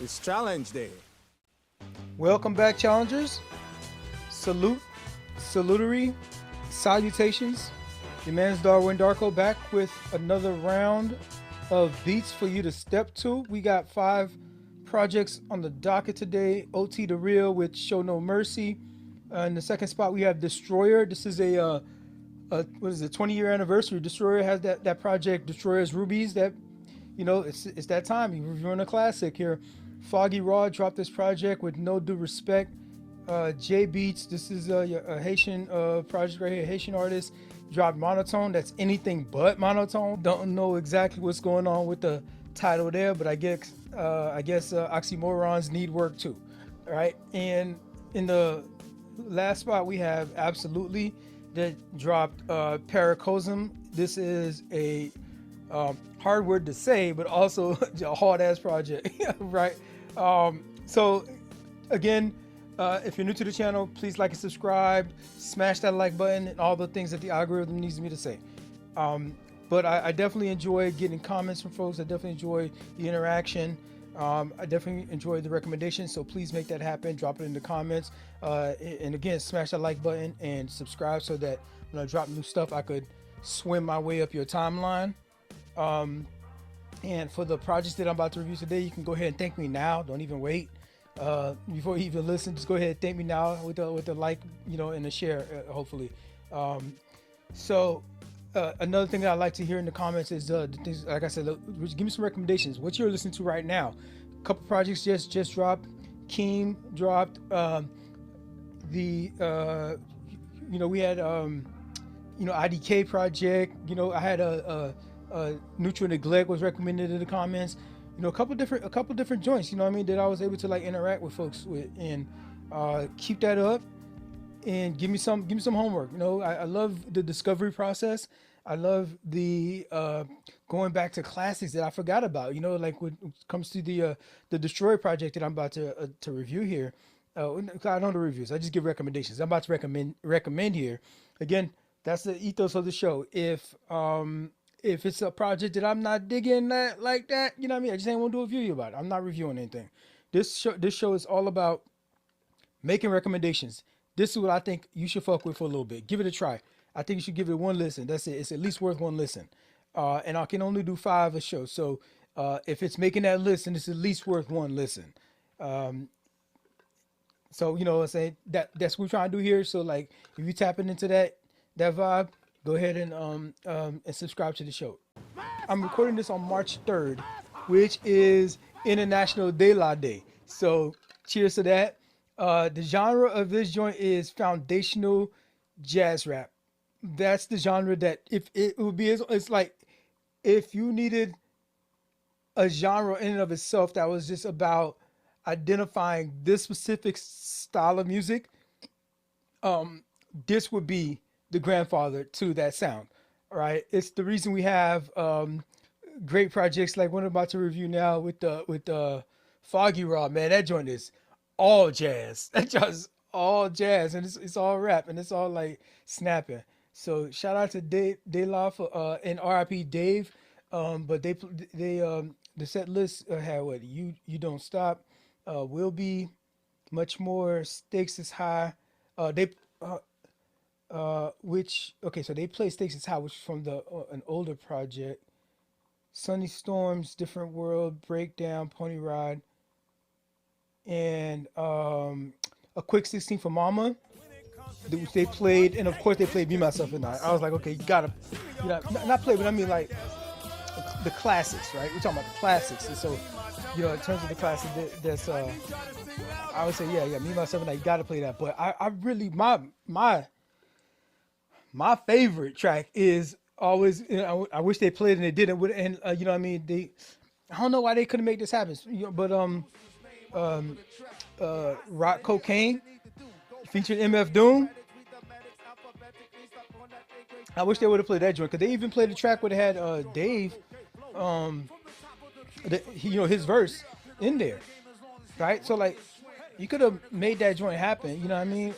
It's challenge day. Welcome back, challengers. Salutary, salutations. Your man's Darwin Darko back with another round of beats for you to step to. We got 5 projects on the docket today. OT the Real with Show No Mercy. In the second spot, we have Destroyer. This is what is it, 20-year anniversary. Destroyer has that project, Destroyer's Rubies, that, it's that time. You're reviewing a classic here. Foggieraw dropped this project with No Due Respect. JBEATZ, this is a Haitian project right here, Haitian artist, dropped Monotone. That's anything but monotone. Don't know exactly what's going on with the title there, but I guess oxymorons need work too. All right, and in the last spot we have Absolutely, that dropped Paracosm. This is a hard word to say, but also a hard ass project, right? So again, if you're new to the channel, please like and subscribe, smash that like button, and all the things that the algorithm needs me to say. But I definitely enjoy getting comments from folks. I definitely enjoy the interaction. I definitely enjoy the recommendations, so please make that happen. Drop it in the comments. And again, smash that like button and subscribe so that when I drop new stuff, I could swim my way up your timeline. And for the projects that I'm about to review today, you can go ahead and thank me now. Don't even wait. Before you even listen, just go ahead and thank me now with the like, and the share, hopefully. Another thing that I like to hear in the comments is the things, like I said, give me some recommendations. What you're listening to right now. A couple projects just dropped. Keem dropped. We had IDK project. I had a Neutral Neglect was recommended in the comments. A couple different joints, that I was able to like interact with folks with, and keep that up and give me some homework. I love the discovery process. I love the going back to classics that I forgot about. Like when it comes to the Destroy project that I'm about to review here. I don't know the reviews. I just give recommendations. I'm about to recommend here. Again, that's the ethos of the show. If it's a project that I'm not digging that like that, I just ain't want to do a review about it. I'm not reviewing anything. This show is all about making recommendations. This is what I think you should fuck with for a little bit. Give it a try. I think you should give it one listen. That's it. It's at least worth one listen. And I can only do 5 a show. So if it's making that list, then it's at least worth one listen. So what I'm saying, that's what we're trying to do here. So like if you're tapping into that vibe, go ahead and subscribe to the show. I'm recording this on March 3rd, which is International De La Day. So cheers to that. The genre of this joint is foundational jazz rap. That's the genre that if it would be, it's like if you needed a genre in and of itself that was just about identifying this specific style of music, this would be the grandfather to that sound. All right, it's the reason we have great projects like what I'm about to review now with Foggieraw. Man, that joint is all jazz. That just all jazz, and it's all rap, and it's all like snapping. So shout out to De La for and R.I.P. Dave. But they the set list had what you don't stop, will be much more, stakes is high. They which okay, so they play Stakes is High, which is from the an older project. Sunny Storms, Different World, Breakdown, Pony Ride, and a quick 16 for Mama. They played, and of course they played Me, Myself, and I was like, okay, you gotta, not play, but I mean like the classics, right? We're talking about the classics, and so in terms of the classics, that's I would say yeah, Me, Myself, and I, you gotta play that. But I really my favorite track is always, I wish they played and they didn't. And I don't know why they couldn't make this happen. But Rock Cocaine featuring MF Doom. I wish they would have played that joint because they even played the track where they had Dave, his verse in there, right? So like, you could have made that joint happen. You know what I mean?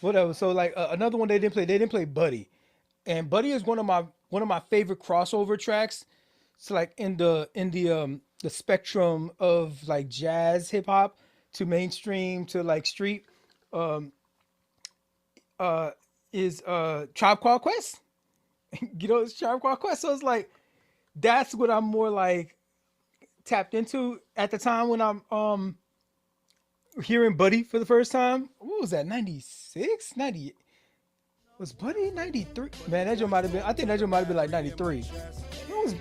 Whatever. So like another one they didn't play Buddy, and Buddy is one of my favorite crossover tracks. It's like in the the spectrum of like jazz hip hop to mainstream to like street um uh is Tribe Called Quest. You know, it's Tribe Called Quest. So it's like that's what I'm more like tapped into at the time when I'm hearing Buddy for the first time. What was that? 96? 90 was Buddy 93? Man, that joint might have been, I think that joint might have been like 93. What was,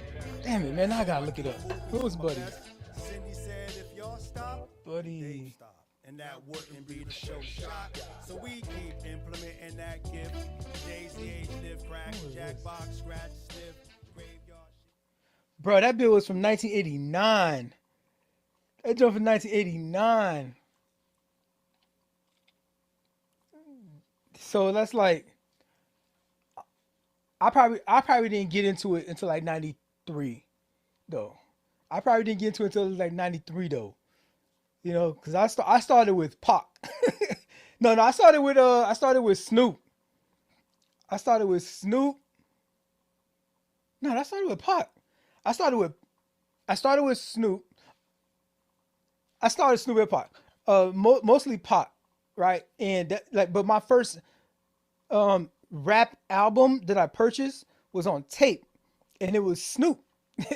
damn it, man, I gotta look it up. What was Buddy? Buddy. And that wouldn't be the show shot. So we keep implementing that gift. JCH, live, crack, jackbox, scratch, sniff, graveyard. Bro, that bill was from 1989. That joint from 1989. So that's like I probably didn't get into it until like 93 though. I probably didn't get into it until like 93 though. You know, because I started with Pac. No, I started with Snoop. I started with Snoop. No, I started with Pac. I started with I started with Snoop. I started Snoop and Pac. Mostly Pac, right? And that, like, but my first rap album that I purchased was on tape, and it was Snoop.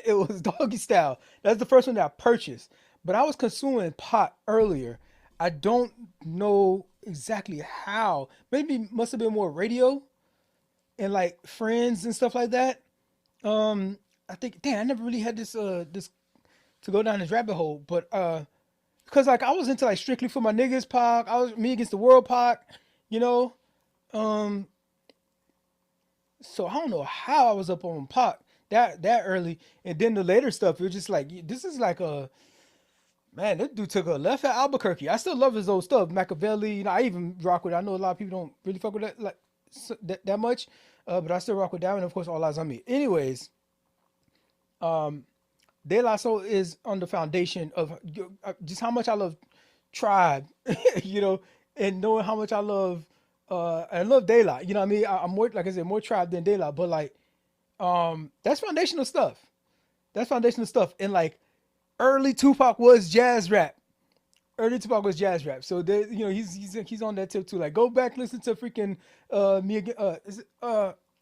It was Doggy Style. That's the first one that I purchased. But I was consuming pot earlier. I don't know exactly how. Maybe must have been more radio and like friends and stuff like that. I think, damn, I never really had this to go down this rabbit hole, but because like I was into like strictly for my niggas Pac. I was me against the world Pac, you know. Um, so I don't know how I was up on Pac that early, and then the later stuff. It was just like this is like a man. This dude took a left at Albuquerque. I still love his old stuff, Machiavelli. You know, I even rock with it. I know a lot of people don't really fuck with that like that much, but I still rock with that, and of course, All Eyes on Me. Anyways, um, De La Soul is on the foundation of just how much I love Tribe, you know, and knowing how much I love De La. You know what I mean? I'm more, like I said, more Tribe than De La, but like that's foundational stuff. That's foundational stuff. And like early Tupac was jazz rap. Early Tupac was jazz rap. So there, you know, he's on that tip too. Like go back, listen to freaking me again. Is it,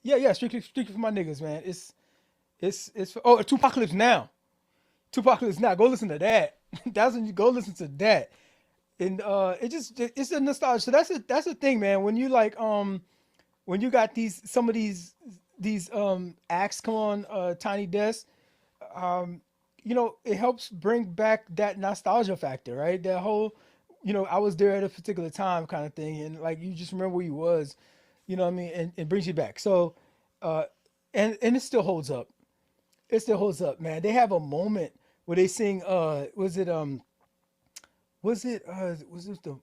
yeah, strictly for my niggas, man. It's oh Tupacalypse Now. Tupacalypse Now. Go listen to that. That's when you go listen to that. And it's a nostalgia. So that's the thing, man. When you like when you got some of these acts come on Tiny Desk, um you know, it helps bring back that nostalgia factor, right? That whole, you know, I was there at a particular time kind of thing, and like you just remember where you was, you know what I mean, and it brings you back. So, uh, and it still holds up. It still holds up, man. They have a moment where they sing. Was it the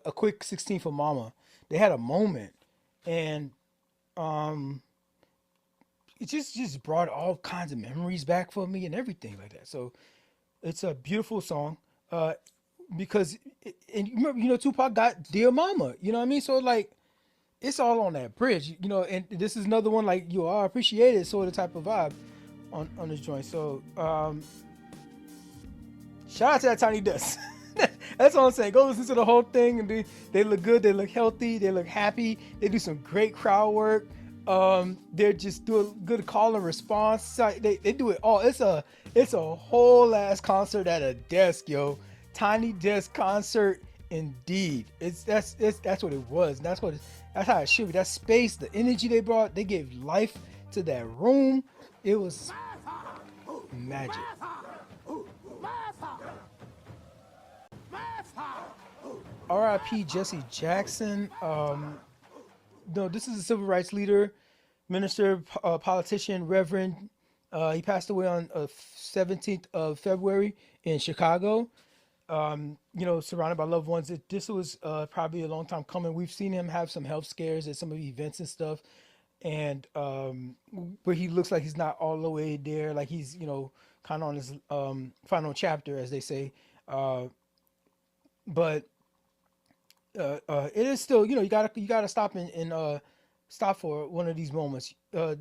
a quick 16 for Mama? They had a moment, and um, it just brought all kinds of memories back for me and everything like that. So it's a beautiful song. Uh, because and you remember, you know, Tupac got Dear Mama. You know what I mean? So like it's all on that bridge, you know. And this is another one like you are appreciated sort of type of vibe on this joint. So shout out to that Tiny Desk. That's all I'm saying. Go listen to the whole thing, and they look good. They look healthy. They look happy. They do some great crowd work. They're just doing good call and response. They do it all. It's a whole ass concert at a desk, yo. Tiny Desk concert, indeed. That's what it was. That's how it should be. That space, the energy they brought, they gave life to that room. It was magic. R.I.P. Jesse Jackson. No, this is a civil rights leader, minister, politician, reverend. He passed away on 17th of February in Chicago. You know, surrounded by loved ones. This was probably a long time coming. We've seen him have some health scares at some of the events and stuff, and but he looks like he's not all the way there. Like he's, you know, kind of on his final chapter, as they say. But it is still, you know, you gotta stop and stop for one of these moments.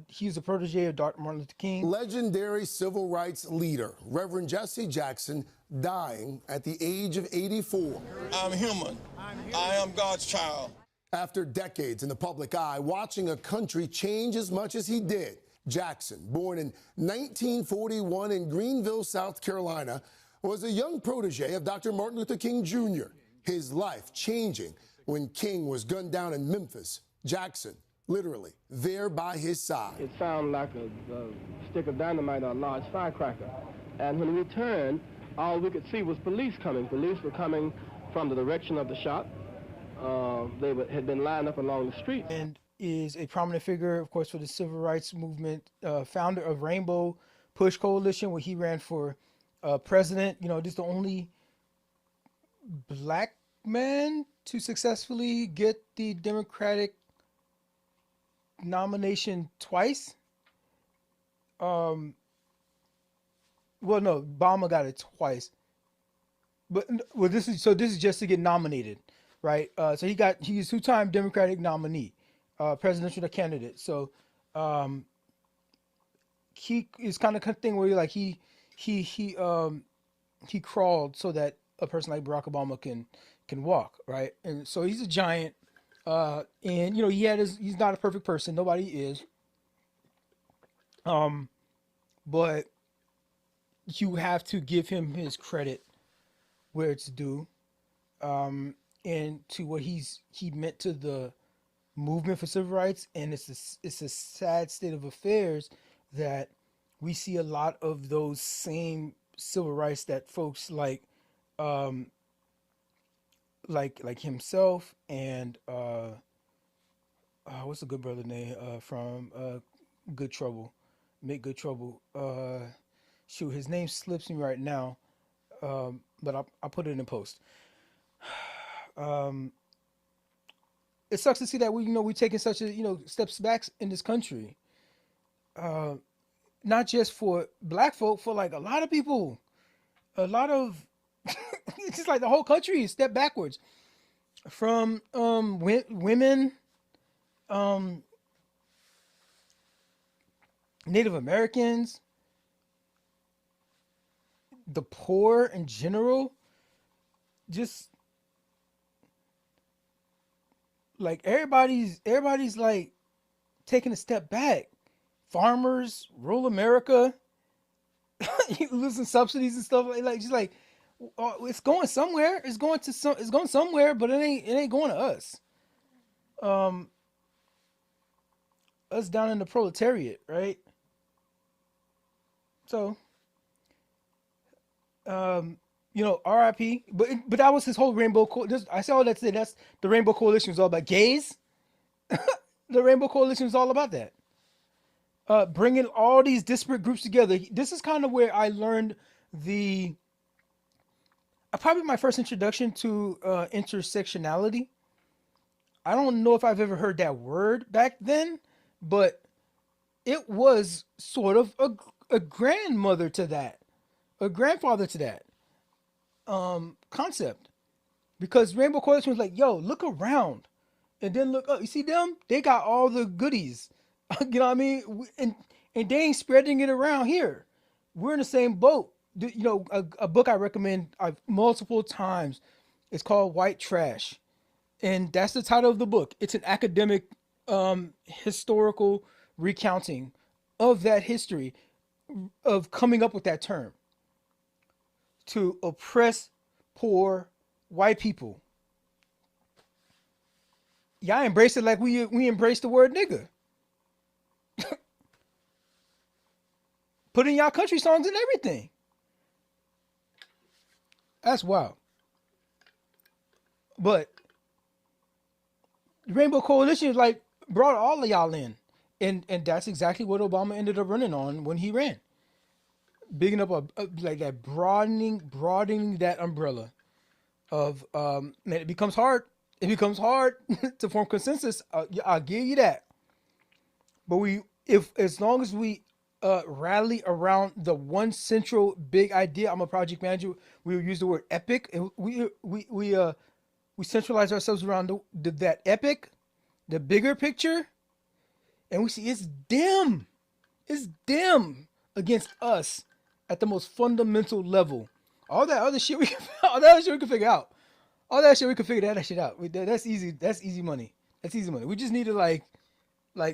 he's a protege of Dr. Martin Luther King. Legendary civil rights leader, Reverend Jesse Jackson, dying at the age of 84. I'm human. I am God's child. After decades in the public eye, watching a country change as much as he did, Jackson, born in 1941 in Greenville, South Carolina, was a young protege of Dr. Martin Luther King Jr., his life changing when King was gunned down in Memphis. Jackson, literally, there by his side. It sounded like a stick of dynamite or a large firecracker. And when we turned, all we could see was police coming. Police were coming from the direction of the shot. Had been lined up along the street. And is a prominent figure, of course, for the civil rights movement, founder of Rainbow Push Coalition, where he ran for president. You know, just the only black man to successfully get the Democratic nomination twice. Well, no, Obama got it twice. But well, this is just to get nominated, right? So he's two-time Democratic nominee, presidential candidate. So he is kind of thing where like he crawled so that a person like Barack Obama can walk, right? And so he's a giant, and you know he's not a perfect person. Nobody is. But you have to give him his credit where it's due, and to what he meant to the movement for civil rights. And it's a sad state of affairs that we see a lot of those same civil rights that folks like himself and what's the good brother name from Good Trouble, Make Good Trouble. Shoot, his name slips me right now, but I'll put it in post. It sucks to see that we're taking such a steps back in this country. Not just for black folk, for like a lot of people, a lot of it's just like the whole country is step backwards from women, Native Americans, the poor in general. Just like everybody's like taking a step back. Farmers, rural America, losing subsidies and stuff like just like it's going somewhere. It's going somewhere, but it ain't going to us. Us down in the proletariat, right? So, RIP. But that was his whole Rainbow. I saw all that today. That's the Rainbow Coalition was all about gays. The Rainbow Coalition was all about that. Bringing all these disparate groups together. This is kind of where I learned probably my first introduction to intersectionality. I don't know if I've ever heard that word back then, but it was sort of a grandmother to that, a grandfather to that concept. Because Rainbow Coalition was like, yo, look around. And then look up. You see them? They got all the goodies. You know what I mean? And they ain't spreading it around here. We're in the same boat. A book I recommend multiple times. It's called White Trash. And that's the title of the book. It's an academic, historical recounting of that history of coming up with that term to oppress poor white people. Y'all embrace it like we embrace the word nigga. Put in y'all country songs and everything. That's wild. But the Rainbow Coalition like brought all of y'all in. And that's exactly what Obama ended up running on when he ran. Bigging up like that, broadening that umbrella of it becomes hard. It becomes hard to form consensus. I'll give you that. But as long as we rally around the one central big idea. I'm a project manager. We use the word epic, and we centralize ourselves around that epic, the bigger picture. and we see it's dim. It's dim against us at the most fundamental level. All that other shit we can figure out. All that shit we can figure that shit out. That's easy. That's easy money. That's easy money. We just need to like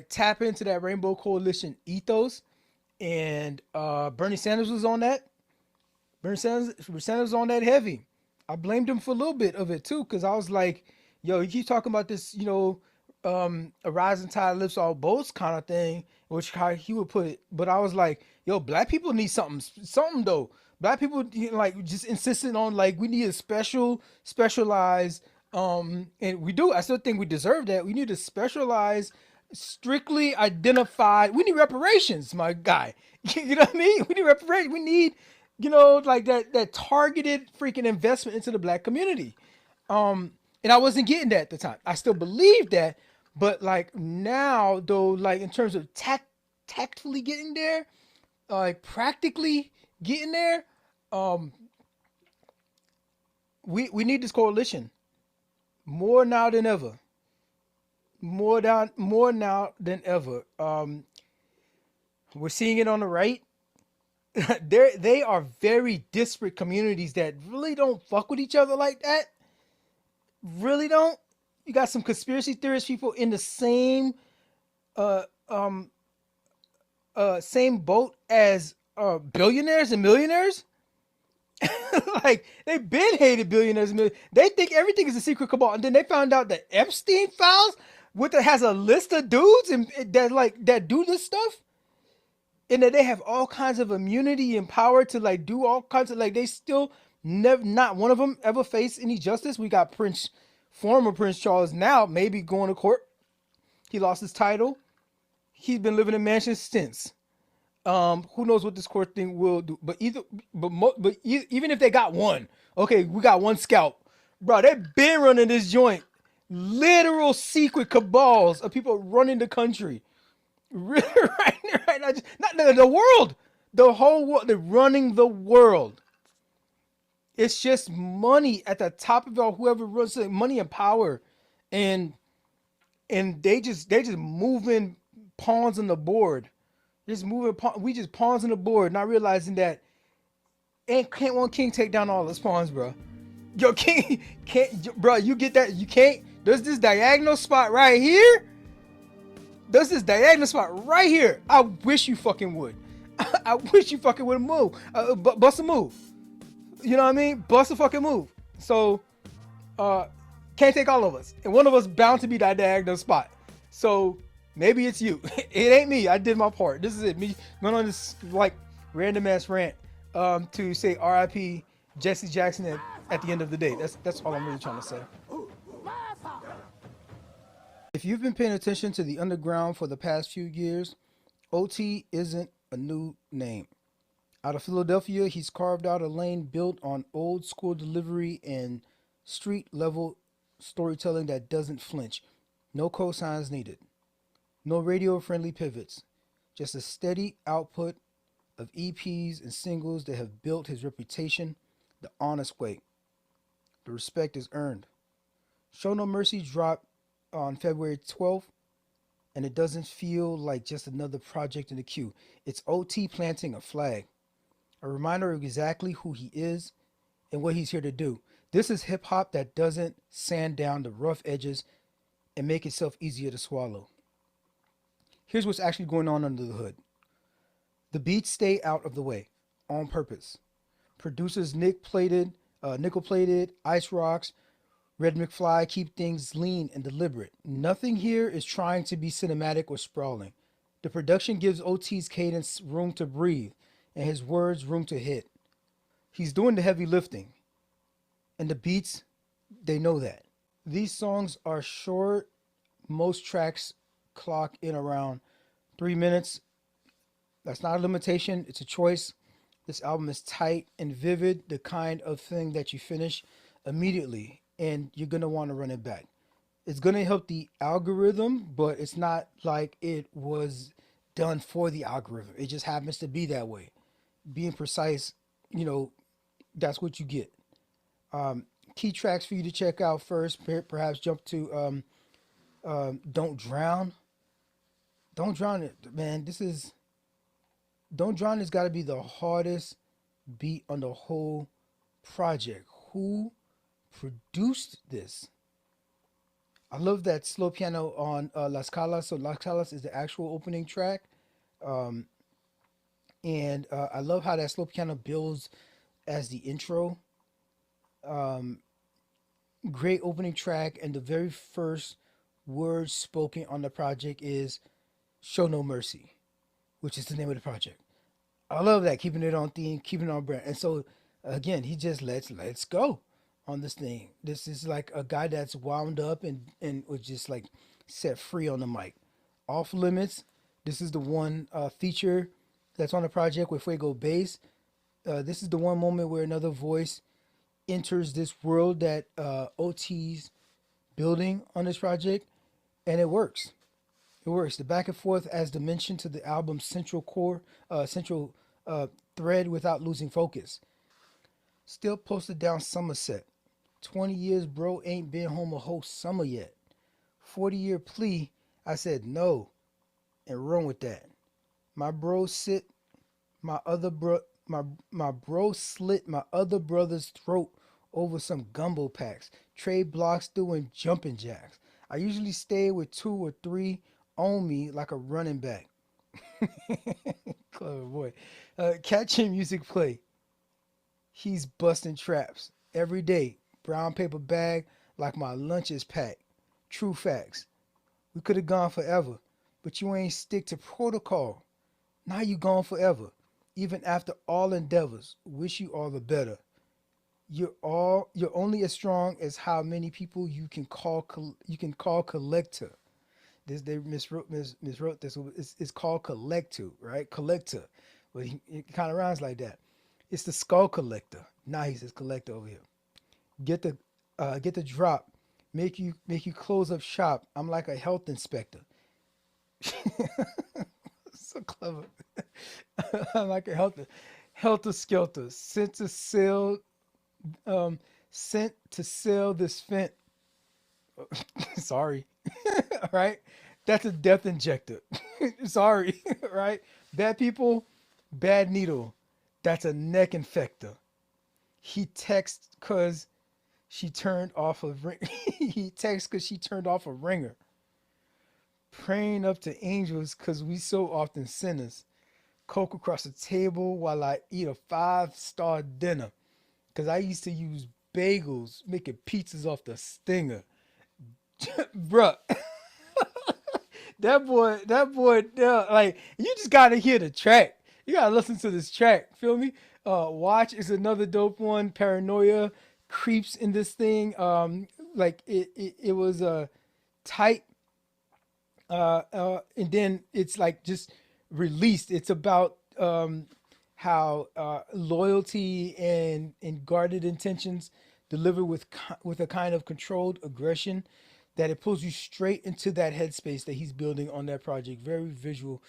tap into that Rainbow Coalition ethos. And Bernie Sanders was on that. Bernie Sanders was on that heavy. I blamed him for a little bit of it too, because I was like, yo, he keeps talking about this, a rising tide lifts all boats kind of thing, which how he would put it. But I was like, yo, black people need something though. Black people like just insisting on like we need a specialized, and we do. I still think we deserve that. We need a specialized, strictly identified. We need reparations, my guy. You know what I mean? We need reparations. We need, like that targeted freaking investment into the black community. And I wasn't getting that at the time. I still believe that, but like now though, like in terms of tactfully getting there, like practically getting there, we need this coalition more now than ever. More now than ever. We're seeing it on the right. They are very disparate communities that really don't fuck with each other like that. Really don't. You got some conspiracy theorist people in the same same boat as billionaires and millionaires. Like they been hated billionaires and millionaires. They think everything is a secret cabal, and then they found out that Epstein files has a list of dudes and that do this stuff, and that they have all kinds of immunity and power to like do all kinds of like they still never, not one of them ever faced any justice. We got former Prince Charles now maybe going to court. He lost his title. He's been living in mansions since. Who knows what this court thing will do? But even if they got one, okay, we got one scalp, bro. They've been running this joint. Literal secret cabals of people running the country, right now. Not the world, the whole world. They're running the world. It's just money at the top of it all. Whoever runs it, money and power, and they just moving pawns on the board. We just pawns on the board, not realizing that can't one king take down all his pawns, bro. Yo, king can't, bro. You get that? You can't. There's this diagonal spot right here. I wish you fucking would. I wish you fucking would move. Bust a move. You know what I mean? Bust a fucking move. So, can't take all of us, and one of us bound to be that diagonal spot. So maybe it's you. It ain't me. I did my part. This is it. Me going on this like random ass rant to say R.I.P. Jesse Jackson at the end of the day. That's all I'm really trying to say. If you've been paying attention to the underground for the past few years, OT isn't a new name. Out of Philadelphia, he's carved out a lane built on old school delivery and street level storytelling that doesn't flinch. No cosigns needed. No radio friendly pivots. Just a steady output of EPs and singles that have built his reputation the honest way. The respect is earned. Show No Mercy dropped on February 12th, and it doesn't feel like just another project in the queue. It's OT planting a flag, a reminder of exactly who he is and what he's here to do. This is hip hop that doesn't sand down the rough edges and make itself easier to swallow. Here's what's actually going on under the hood. The beats stay out of the way on purpose. Producers nickel-plated, Ice Rocks, Red McFly keep things lean and deliberate. Nothing here is trying to be cinematic or sprawling. The production gives OT's cadence room to breathe and his words room to hit. He's doing the heavy lifting. And the beats, they know that. These songs are short. Most tracks clock in around 3 minutes. That's not a limitation. It's a choice. This album is tight and vivid, the kind of thing that you finish immediately and you're going to want to run it back. It's going to help the algorithm, but it's not like it was done for the algorithm. It just happens to be that way. Being precise, that's what you get. Key tracks for you to check out first, perhaps jump to Don't Drown. Don't Drown It, man. Don't Drown It's got to be the hardest beat on the whole project. Who produced this? I love that slow piano on Las Calas. So Las Calas is the actual opening track. And I love how that slow piano builds as the intro. Great opening track. And the very first word spoken on the project is Show No Mercy, which is the name of the project. I love that, keeping it on theme, keeping it on brand. And so, again, he just let's go on this thing. This is like a guy that's wound up and was just like set free on the mic. Off Limits. This is the one feature that's on the project with Fuego Bass. This is the one moment where another voice enters this world that OT's building on this project, and it works. It works. The back and forth adds dimension to the album's central thread without losing focus. Still posted down Somerset. 20 years, bro, ain't been home a whole summer yet. 40-year plea, I said no, and run with that. My bro slit my other brother's throat over some gumbo packs. Trade blocks doing jumping jacks. I usually stay with 2 or 3 on me like a running back. Clever boy. Catching music play. He's busting traps every day. Brown paper bag like my lunch is packed. True facts. We could have gone forever, but you ain't stick to protocol. Now you gone forever. Even after all endeavors, wish you all the better. You're only as strong as how many people you can call collector. This they miswrote this. It's called collector, right? Collector, but it kind of rhymes like that. It's the skull collector. Now he says collector over here. Get the drop. Make you close up shop. I'm like a health inspector. So clever. I'm like a helter skelter. Sent to sell this fent. Sorry. All right. That's a death injector. Sorry. Right. Bad people, bad needle. That's a neck infector. He texts because she turned off a ring. He texts because she turned off a ringer. Praying up to angels because we so often sinners. Coke across the table while I eat a 5-star dinner. Because I used to use bagels making pizzas off the stinger. Bruh. that boy, like, you just got to hear the track. You got to listen to this track. Feel me? Watch is another dope one. Paranoia creeps in this thing. Like, it was tight. And then it's like just released. It's about how loyalty and guarded intentions deliver with a kind of controlled aggression that it pulls you straight into that headspace that he's building on that project. Very visual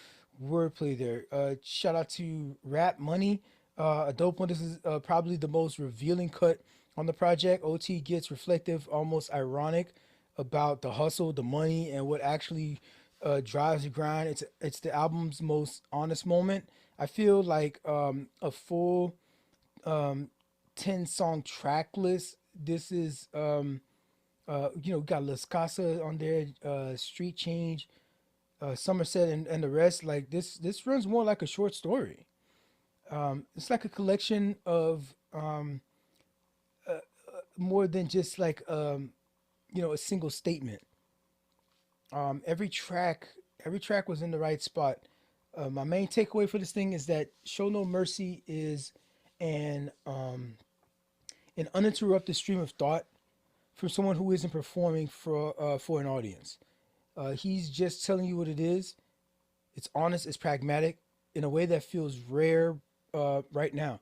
wordplay there. Shout out to Rap Money, a dope one. This is probably the most revealing cut on the project. OT gets reflective, almost ironic about the hustle, the money, and what actually drives the grind. It's the album's most honest moment. I feel like a full 10-song track list. This is got Las Casas on there, Street Change, Somerset, and the rest. Like this runs more like a short story. It's like a collection of more than just like a single statement. Every track was in the right spot. My main takeaway for this thing is that Show No Mercy is an uninterrupted stream of thought from someone who isn't performing for an audience. He's just telling you what it is. It's honest, it's pragmatic, in a way that feels rare right now.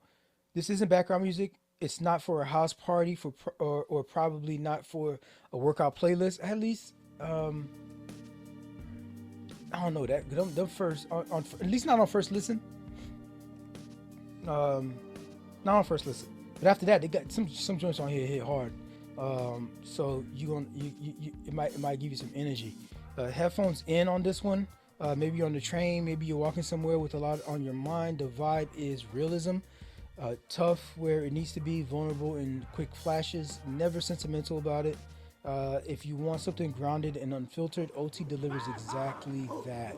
This isn't background music. It's not for a house party, or probably not for a workout playlist. At least, I don't know that. Them first, at least not on first listen. Not on first listen. But after that, they got some joints on here hit hard. So it might give you some energy. Headphones in on this one. Maybe you're on the train, maybe you're walking somewhere with a lot on your mind. The vibe is realism. Tough where it needs to be, vulnerable in quick flashes, never sentimental about it. If you want something grounded and unfiltered, OT delivers exactly that.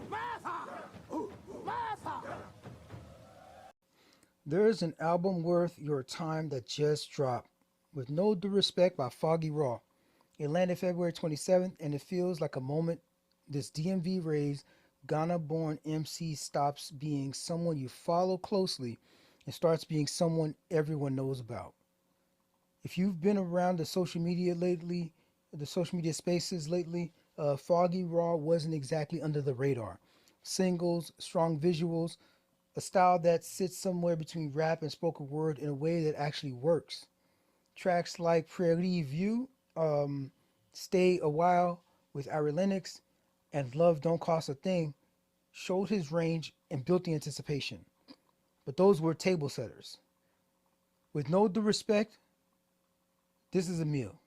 There is an album worth your time that just dropped. With No Due Respect by Foggieraw. It landed February 27th, and it feels like a moment this DMV raised Ghana-born MC stops being someone you follow closely and starts being someone everyone knows about. If you've been around the social media spaces lately, Foggieraw wasn't exactly under the radar. Singles, strong visuals, a style that sits somewhere between rap and spoken word in a way that actually works. Tracks like Prairie View, Stay a While with Ari Lennox, and Love Don't Cost a Thing showed his range and built the anticipation. But those were table setters. With No Due Respect, this is a meal.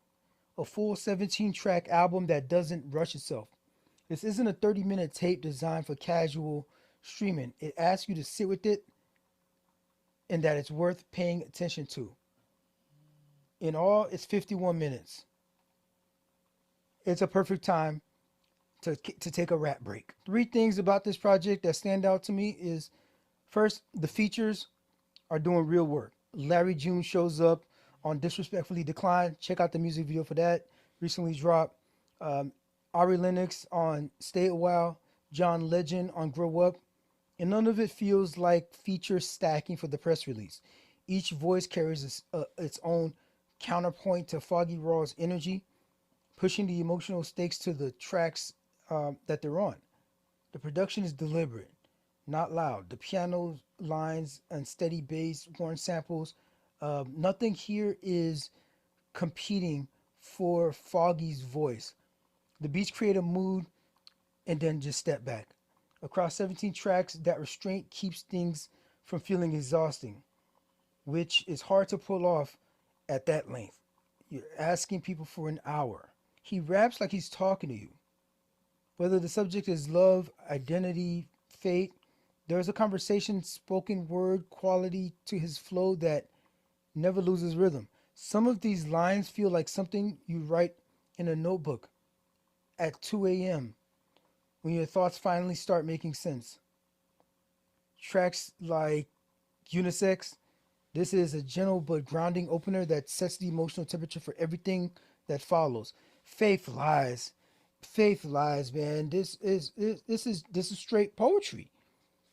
A full 17-track album that doesn't rush itself. This isn't a 30-minute tape designed for casual streaming. It asks you to sit with it and that it's worth paying attention to. In all, it's 51 minutes. It's a perfect time to take a rap break. 3 things about this project that stand out to me is, first, the features are doing real work. Larry June shows up on Disrespectfully Declined. Check out the music video for that. Recently dropped. Ari Lennox on Stay a While. John Legend on Grow Up. And none of it feels like feature stacking for the press release. Each voice carries its own counterpoint to Foggieraws' energy, pushing the emotional stakes to the tracks that they're on. The production is deliberate, not loud. The piano lines and steady bass, horn samples, nothing here is competing for Foggy's voice. The beats create a mood and then just step back. Across 17 tracks, that restraint keeps things from feeling exhausting, which is hard to pull off at that length. You're asking people for an hour. He raps like he's talking to you. Whether the subject is love, identity, fate, there's a conversation, spoken word quality to his flow that never loses rhythm. Some of these lines feel like something you write in a notebook at 2 a.m. when your thoughts finally start making sense. Tracks like Unisex, this is a gentle but grounding opener that sets the emotional temperature for everything that follows. Faith lies, man. This is straight poetry.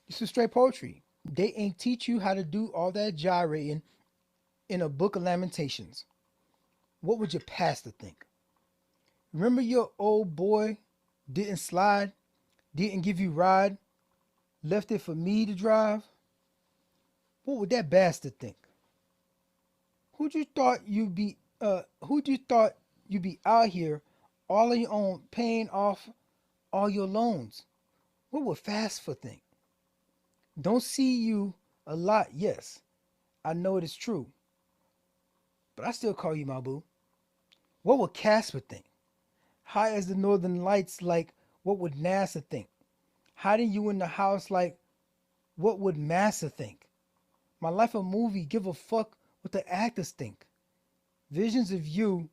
This is straight poetry. They ain't teach you how to do all that gyrating in a book of lamentations. What would your pastor think? Remember your old boy didn't slide, didn't give you ride, left it for me to drive? What would that bastard think? Who'd you thought you'd be out here all on your own, paying off all your loans? What would Fastfor think? Don't see you a lot, yes. I know it is true. But I still call you my boo. What would Casper think? High as the northern lights, like, what would NASA think? Hiding you in the house, like, what would Massa think? My life a movie, give a fuck what the actors think. Visions of you,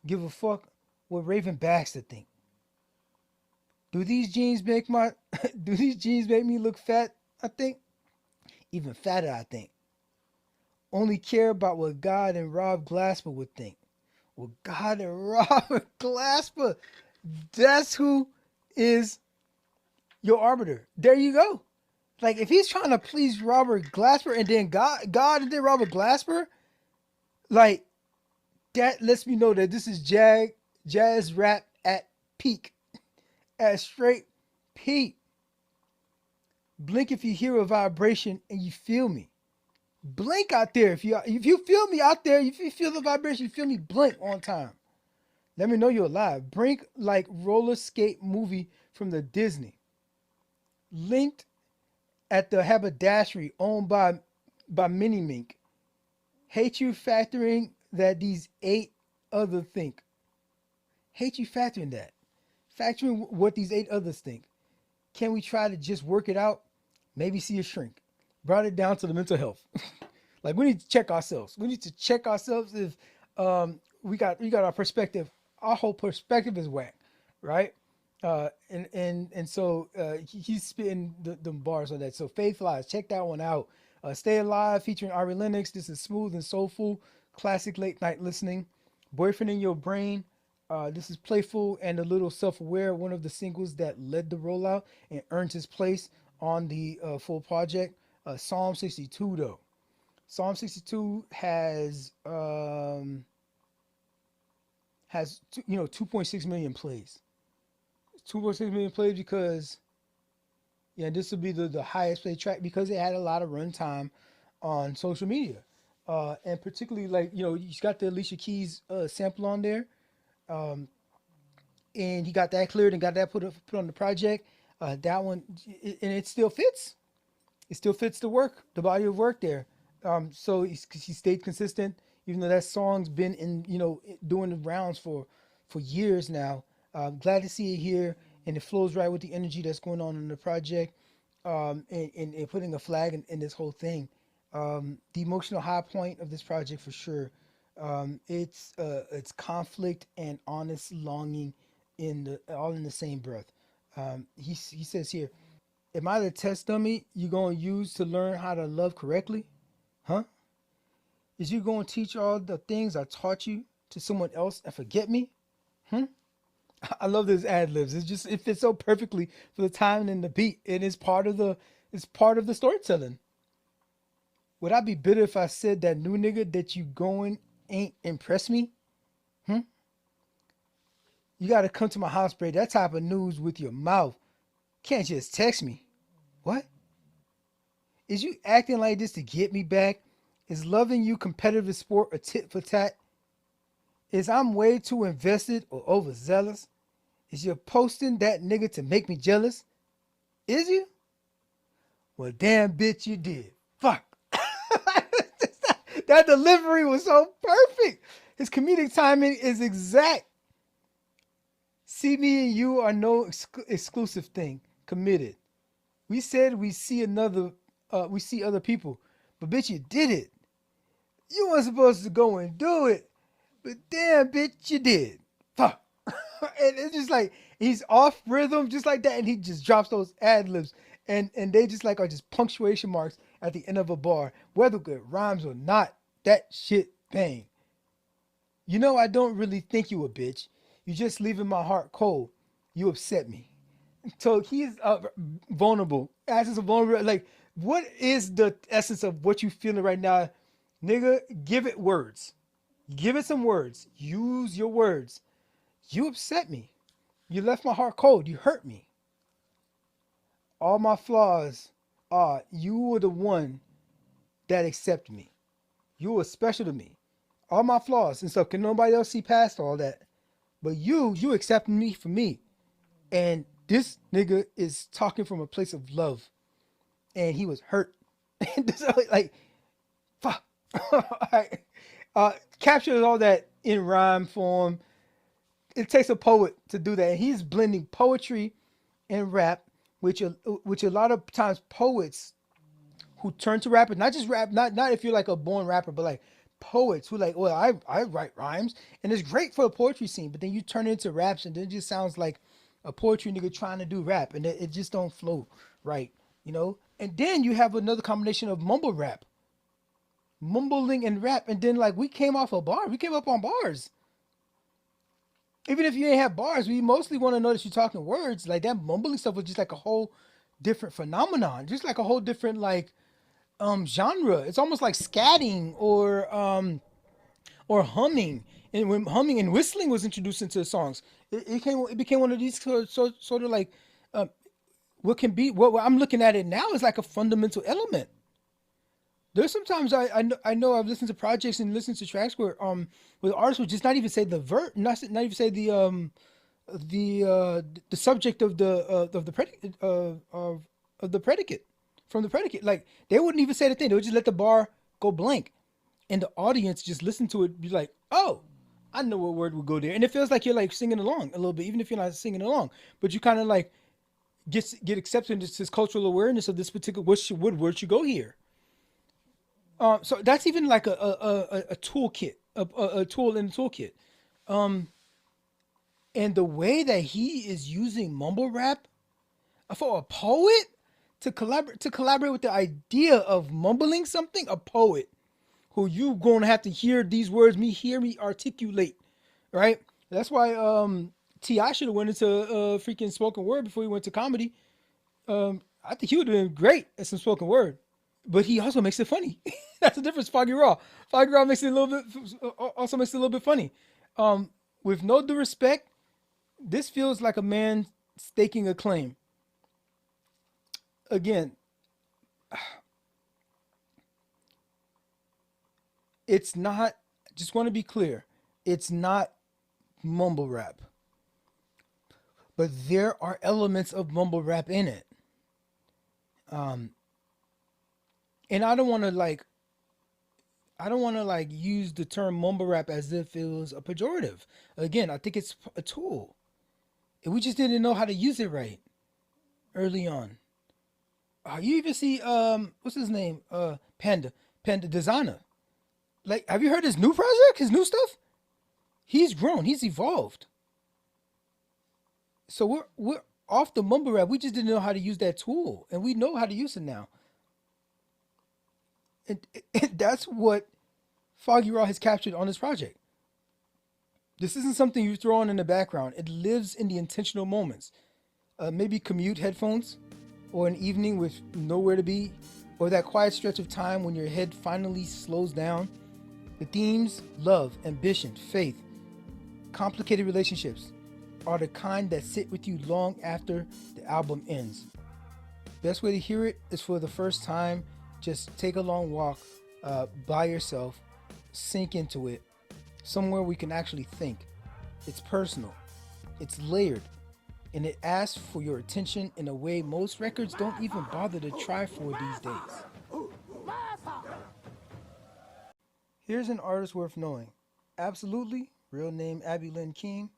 give a fuck what Raven Baxter think. Do these jeans make me look fat? I think. Even fatter, I think. Only care about what God and Rob Glasper would think. Well, God and Robert Glasper, that's who is your arbiter. There you go. Like, if he's trying to please Robert Glasper and then God and then Robert Glasper, like, that lets me know that this is jazz rap at peak. At straight peak. Blink if you hear a vibration and you feel me. Blink out there. If you feel me out there, if you feel the vibration, you feel me, blink on time. Let me know you're alive. Blink like roller skate movie from the Disney. Linked at the haberdashery owned by Mini Mink. Hate you factoring that these 8 others think. Hate you factoring that. Factoring what these 8 others think. can we try to just work it out? Maybe see a shrink. Brought it down to the mental health. Like we need to check ourselves. We need to check ourselves if we got our perspective. Our whole perspective is whack, right? And so he's spitting the bars on that. So Faith Lies, check that one out. Stay Alive featuring Ari Lennox. This is smooth and soulful, classic late night listening. Boyfriend in Your Brain. This is playful and a little self-aware. One of the singles that led the rollout and earned his place on the full project. Psalm 62 though. Psalm 62 has 2.6 million plays. 2.6 million plays because this will be the highest play track because it had a lot of runtime on social media. And particularly you got the Alicia Keys sample on there. And he got that cleared and got that put on the project. That one, and it still fits. It still fits the body of work there. So he stayed consistent, even though that song's been doing the rounds for years now. Glad to see it here, and it flows right with the energy that's going on in the project, and putting a flag in this whole thing. The emotional high point of this project for sure. It's conflict and honest longing all in the same breath. He says here, am I the test dummy you gonna use to learn how to love correctly? Huh? Is you gonna teach all the things I taught you to someone else and forget me? I love those ad libs. It fits so perfectly for the time and the beat. And it's part of the storytelling. Would I be bitter if I said that new nigga that you going ain't impress me? You gotta come to my house, break that type of news with your mouth. Can't just text me. What? Is you acting like this to get me back? Is loving you competitive sport a tit for tat? Is I'm way too invested or overzealous? Is you posting that nigga to make me jealous? Is you? Well, damn bitch, you did. Fuck. That delivery was so perfect. His comedic timing is exact. See me and you are no exclusive thing. Committed. We said we see other people, but bitch, you did it. You weren't supposed to go and do it, but damn, bitch, you did. Fuck. And it's just like he's off rhythm, just like that, and he just drops those ad libs, and they just are just punctuation marks at the end of a bar, whether it rhymes or not. That shit bang. I don't really think you a bitch. You just leaving my heart cold. You upset me. So he's vulnerable. As a vulnerable, what is the essence of what you feeling right now? Nigga, give it words. Give it some words. Use your words. You upset me. You left my heart cold. You hurt me. All my flaws are you were the one that accepted me. You were special to me. All my flaws and stuff. Can nobody else see past all that? But you accepted me for me. And this nigga is talking from a place of love. And he was hurt. Fuck. Captures all that in rhyme form. It takes a poet to do that. And he's blending poetry and rap, which a lot of times poets who turn to rappers, not just rap, not if you're a born rapper, but poets who I write rhymes, and it's great for the poetry scene, but then you turn it into raps and then it just sounds like a poetry nigga trying to do rap, and it just don't flow right, And then you have another combination of mumble rap, mumbling and rap, and then we came off a bar, we came up on bars. Even if you ain't have bars, we mostly want to know that you're talking words. That mumbling stuff was just a whole different phenomenon, just a whole different genre. It's almost like scatting or humming. And when humming and whistling was introduced into the songs, it became one of these sort of what I'm looking at it now is a fundamental element. There's sometimes I know I've listened to projects and listened to tracks where the artist would just not even say the verb, not even say the subject of the predicate of the predicate from the predicate. They wouldn't even say the thing. They would just let the bar go blank, and the audience just listen to it, be like, "Oh, I know what word would go there," and it feels like you're singing along a little bit, even if you're not singing along, but you kind of get accepted into this cultural awareness of this particular what word should go here. So that's even like a toolkit, a tool in the toolkit. And the way that he is using mumble rap for a poet to collaborate with the idea of mumbling something, a poet who you gonna have to hear these words, hear me articulate, right? That's why T.I. should have went into freaking spoken word before he went to comedy. I think he would have been great at some spoken word, but he also makes it funny. That's the difference. Foggieraw makes it a little bit, also makes it a little bit funny. With no due respect, this feels like a man staking a claim. Again, it's not, just want to be clear, it's not mumble rap. But there are elements of mumble rap in it. And I don't want to use the term mumble rap as if it was a pejorative. Again, I think it's a tool. And we just didn't know how to use it right early on. You even see what's his name? Panda Designer. Like, have you heard his new project? His new stuff? He's grown. He's evolved. So we're off the mumble rap. We just didn't know how to use that tool, and we know how to use it now. And that's what Foggieraw has captured on this project. This isn't something you throw on in the background. It lives in the intentional moments. Maybe commute headphones, or an evening with nowhere to be, or that quiet stretch of time when your head finally slows down. The themes, love, ambition, faith, complicated relationships, are the kind that sit with you long after the album ends. Best way to hear it is for the first time. Just take a long walk by yourself, sink into it, somewhere we can actually think. It's personal, it's layered, and it asks for your attention in a way most records don't even bother to try for these days. Here's an artist worth knowing. Absolutely, real name Abby Lynn King,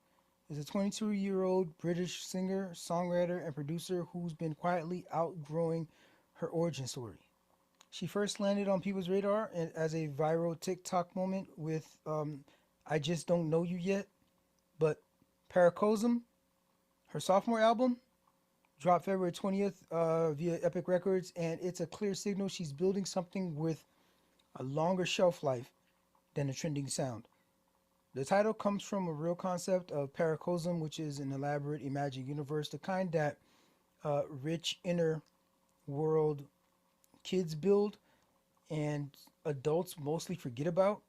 is a 22-year-old British singer, songwriter, and producer who's been quietly outgrowing her origin story. She first landed on people's radar as a viral TikTok moment with I Just Don't Know You Yet, but Paracosm, her sophomore album, dropped February 20th via Epic Records, and it's a clear signal she's building something with a longer shelf life than a trending sound. The title comes from a real concept of Paracosm, which is an elaborate imagined universe, the kind that rich inner world kids build and adults mostly forget about.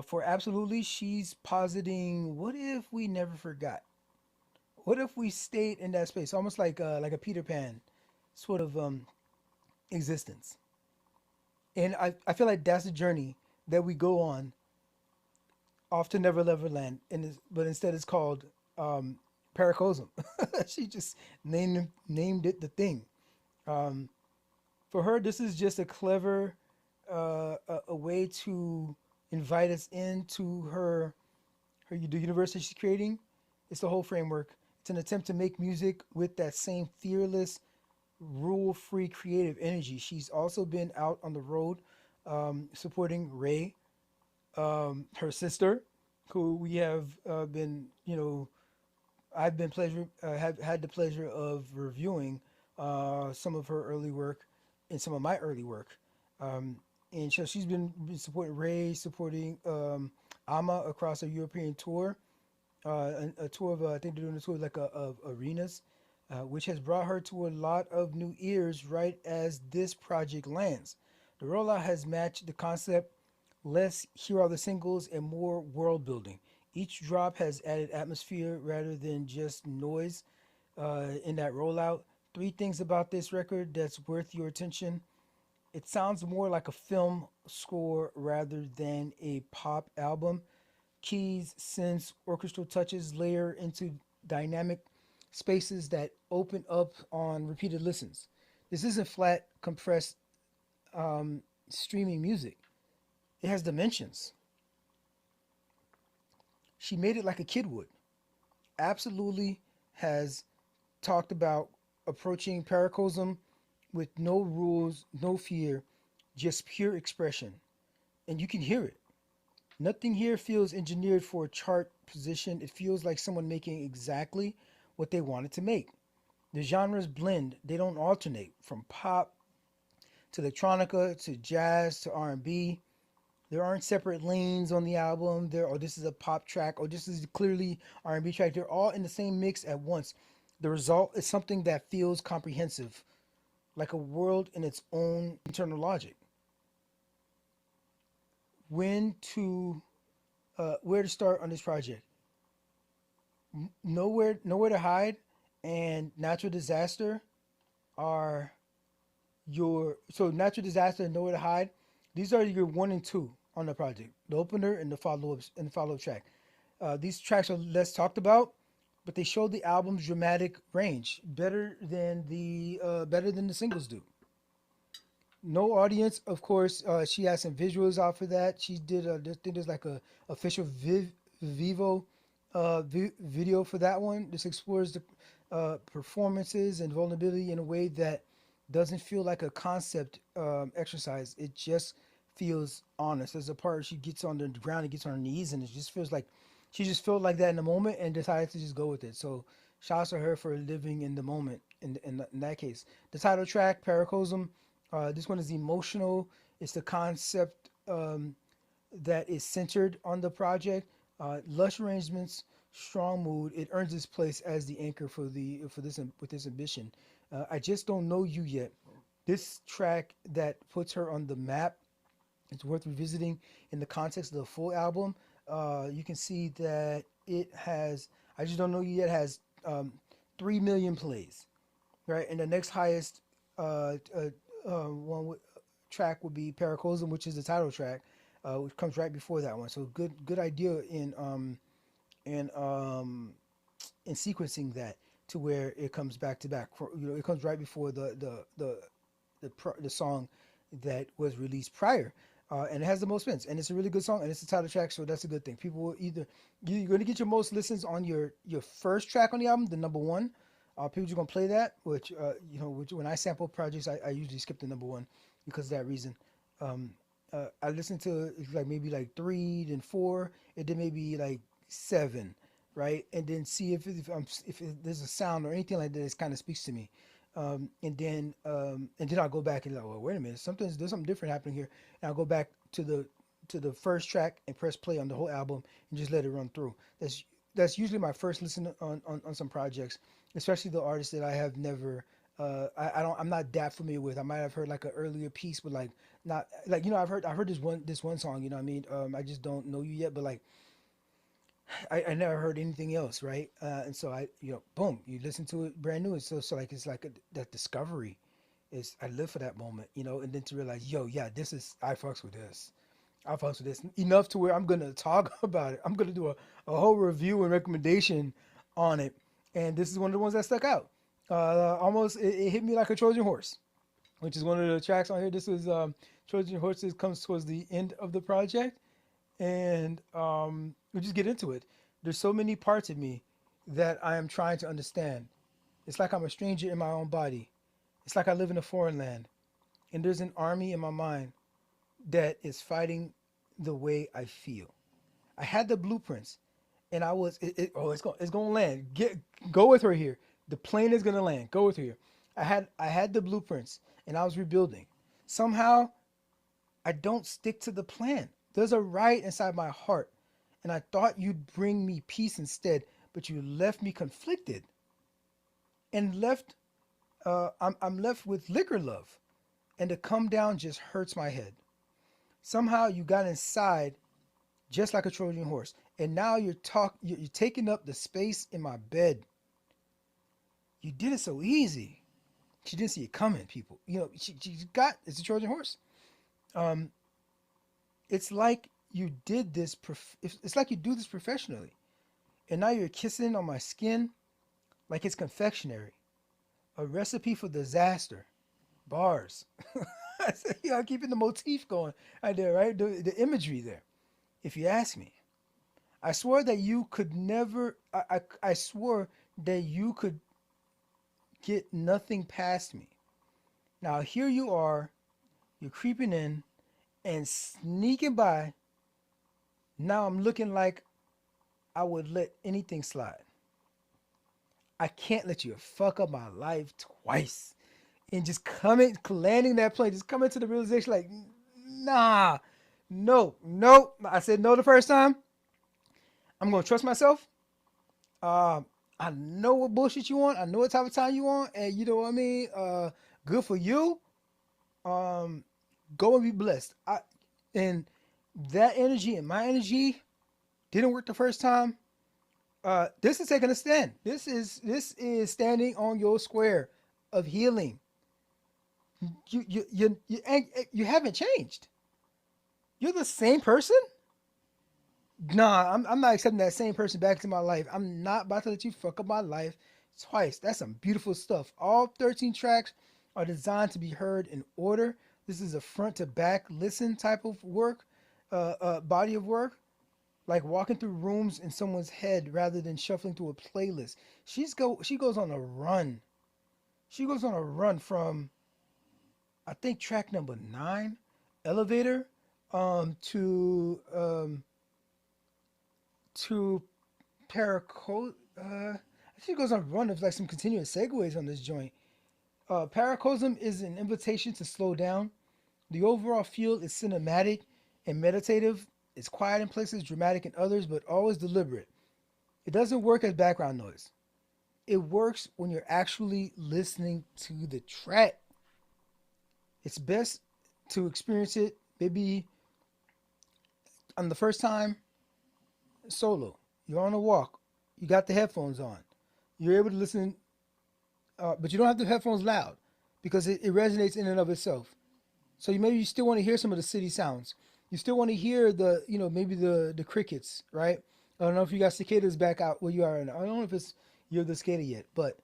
For Absolutely, she's positing, what if we never forgot? What if we stayed in that space, almost like a Peter Pan sort of existence? And I feel like that's the journey that we go on off to Never Never Land, but instead it's called Paracosm. She just named it the thing. For her, this is just a clever a way to invite us into the universe that she's creating. It's the whole framework. It's an attempt to make music with that same fearless, rule-free creative energy. She's also been out on the road supporting Ray, her sister, who we have been, I've been have had the pleasure of reviewing some of her early work and some of my early work. And so she's been supporting Ray, supporting Ama across a European tour, a tour of, I think they're doing a tour of arenas, which has brought her to a lot of new ears right as this project lands. The rollout has matched the concept, less here are the singles and more world building. Each drop has added atmosphere rather than just noise in that rollout. 3 things about this record that's worth your attention. It sounds more like a film score rather than a pop album. Keys, synths, orchestral touches layer into dynamic spaces that open up on repeated listens. This isn't flat, compressed streaming music. It has dimensions. She made it like a kid would. Absolutely has talked about approaching Paracosm with no rules, no fear, just pure expression. And you can hear it. Nothing here feels engineered for a chart position. It feels like someone making exactly what they wanted to make. The genres blend, they don't alternate from pop to electronica to jazz to R&B. There aren't separate lanes on the album. This is a pop track, or this is clearly R&B track. They're all in the same mix at once. The result is something that feels comprehensive, like a world in its own internal logic. Where to start on this project? Nowhere to hide and natural disaster are natural disaster and nowhere to hide. These are your 1 and 2 on the project, the opener and the follow-up track. These tracks are less talked about, but they show the album's dramatic range better than the singles do. No audience, of course. She has some visuals out for that. She did. I think there's like a official Vivo video for that one. This explores the performances and vulnerability in a way that doesn't feel like a concept exercise. It just feels honest. There's a part where she gets on the ground and gets on her knees, and it just feels like she just felt like that in the moment and decided to just go with it. So shouts to her for living in the moment in that case. The title track, Paracosm, this one is emotional. It's the concept that is centered on the project. Lush arrangements, strong mood. It earns its place as the anchor for this ambition. I just don't know you yet. This track that puts her on the map. It's worth revisiting in the context of the full album. You can see that it has, I Just Don't Know You Yet has 3 million plays, right? And the next highest track would be Paracosm, which is the title track, which comes right before that one. So good idea in sequencing that to where it comes back to back. It comes right before the song that was released prior. And it has the most spins, and it's a really good song, and it's the title track, so that's a good thing. People will you're going to get your most listens on your first track on the album, the number 1. People just going to play that, which when I sample projects, I usually skip the number 1 because of that reason. I listen to maybe 3, then 4, and then maybe 7, right? And then see if there's a sound or anything like that that kind of speaks to me. And then I'll go back and well, wait a minute, there's something different happening here. And I'll go back to the first track and press play on the whole album and just let it run through. That's usually my first listen on some projects, especially the artists that I have never I'm not that familiar with. I might have heard an earlier piece, but I've heard this one song, you know what I mean? I Just Don't Know You Yet, but I never heard anything else, right? And so boom, you listen to it brand new. It's that discovery I live for that moment, and then to realize, I fucks with this. I fucks with this enough to where I'm going to talk about it. I'm going to do a whole review and recommendation on it. And this is one of the ones that stuck out. Almost, it hit me like a Trojan horse, which is one of the tracks on here. This is Trojan Horses comes towards the end of the project. And we'll just get into it. There's so many parts of me that I am trying to understand. It's like I'm a stranger in my own body. It's like I live in a foreign land. And there's an army in my mind that is fighting the way I feel. I had the blueprints, and I was, it's going to land. Go with her here. The plane is going to land. Go with her here. I had the blueprints, and I was rebuilding. Somehow, I don't stick to the plan. There's a riot inside my heart, and I thought you'd bring me peace instead, but you left me conflicted, and I'm left with liquor love, and to come down just hurts my head. Somehow you got inside, just like a Trojan horse, and now you're taking up the space in my bed. You did it so easy. She didn't see it coming, people. It's a Trojan horse. It's like you did this. It's like you do this professionally, and now you're kissing on my skin, like it's confectionery, a recipe for disaster. Bars. Keeping the motif going right there, right? The imagery there. If you ask me, I swore that you could never. I swore that you could get nothing past me. Now here you are, you're creeping in and sneaking by. Now I'm looking like I would let anything slide. I can't let you fuck up my life twice. And just landing that plane, just coming to the realization like, nah, no. I said no the first time. I'm going to trust myself. I know what bullshit you want. I know what type of time you want. And you know what I mean? Good for you. Go and be blessed. And that energy and my energy didn't work the first time. This is taking a stand. This is standing on your square of healing. You haven't changed. You're the same person. Nah, I'm not accepting that same person back into my life. I'm not about to let you fuck up my life twice. That's some beautiful stuff. All 13 tracks are designed to be heard in order. This is a front to back listen type of work, body of work, like walking through rooms in someone's head rather than shuffling through a playlist. She goes on a run. She goes on a run from, I think, track number 9, Elevator, to Paracosm. I think it goes on a run of like some continuous segues on this joint. Paracosm is an invitation to slow down. The overall feel is cinematic and meditative. It's quiet in places, dramatic in others, but always deliberate. It doesn't work as background noise. It works when you're actually listening to the track. It's best to experience it maybe on the first time solo. You're on a walk. You got the headphones on. You're able to listen, but you don't have the headphones loud because it resonates in and of itself. So maybe you still want to hear some of the city sounds. You still want to hear maybe the crickets, right? I don't know if you got cicadas back out where you are. I don't know if you're the cicada yet, but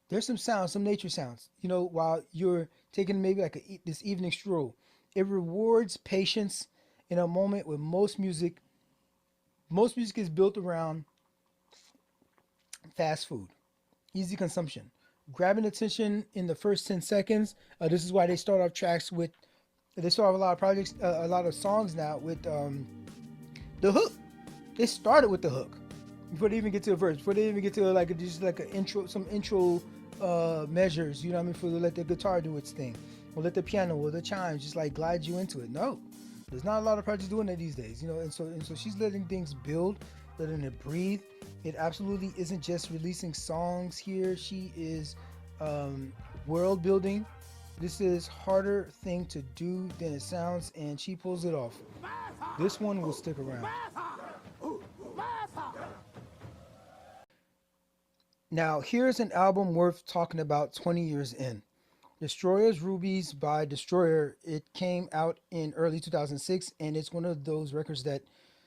there's some sounds, some nature sounds, while you're taking maybe like this evening stroll. It rewards patience in a moment where most music is built around fast food, easy consumption, grabbing attention in the first 10 seconds. This is why they start off tracks with, they start off a lot of projects, a lot of songs now with the hook. They started with the hook before they even get to a verse, before they even get to just like an intro, some intro measures, you know what I mean, for to let the guitar do its thing, or let the piano or the chimes just like glide you into it. No, there's not a lot of projects doing that these days, and so she's letting things build, letting it breathe. It absolutely isn't just releasing songs here. She is world building. This is harder thing to do than it sounds, and she pulls it off. This one will stick around. Now, here's an album worth talking about 20 years in. Destroyer's Rubies by Destroyer. It came out in early 2006, and it's one of those records that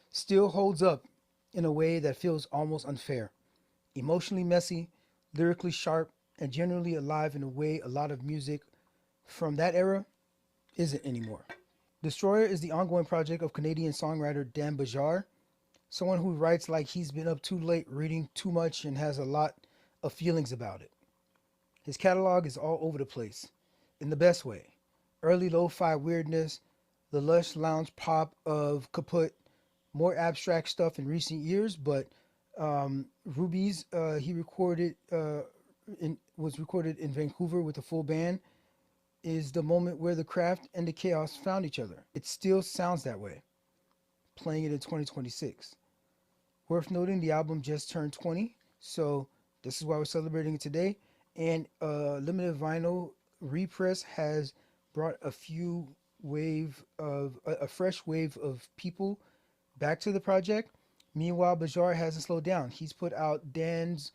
still holds up in a way that feels almost unfair. Emotionally messy, lyrically sharp, and generally alive in a way a lot of music from that era isn't anymore. Destroyer is the ongoing project of Canadian songwriter Dan Bajar, someone who writes like he's been up too late, reading too much, and has a lot of feelings about it. His catalog is all over the place, in the best way. Early lo-fi weirdness, the lush lounge pop of Kaput, more abstract stuff in recent years, but Rubies, was recorded in Vancouver with a full band, is the moment where the craft and the chaos found each other. It still sounds that way, playing it in 2026. Worth noting, the album just turned 20, so this is why we're celebrating it today. And limited vinyl repress has brought a fresh wave of people back to the project. Meanwhile, Bajar hasn't slowed down. He's put out Dan's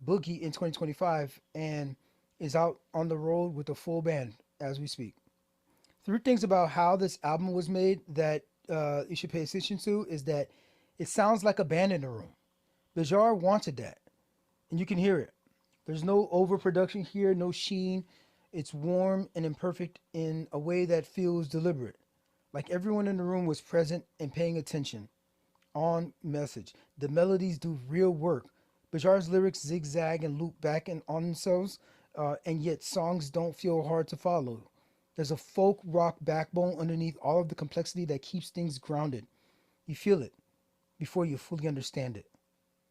Boogie in 2025 and is out on the road with a full band as we speak. 3 things about how this album was made that you should pay attention to is that it sounds like a band in the room. Bajar wanted that, and you can hear it. There's no overproduction here, no sheen. It's warm and imperfect in a way that feels deliberate, like everyone in the room was present and paying attention. On message. The melodies do real work. Bajar's lyrics zigzag and loop back and on themselves, and yet songs don't feel hard to follow. There's a folk rock backbone underneath all of the complexity that keeps things grounded. You feel it before you fully understand it.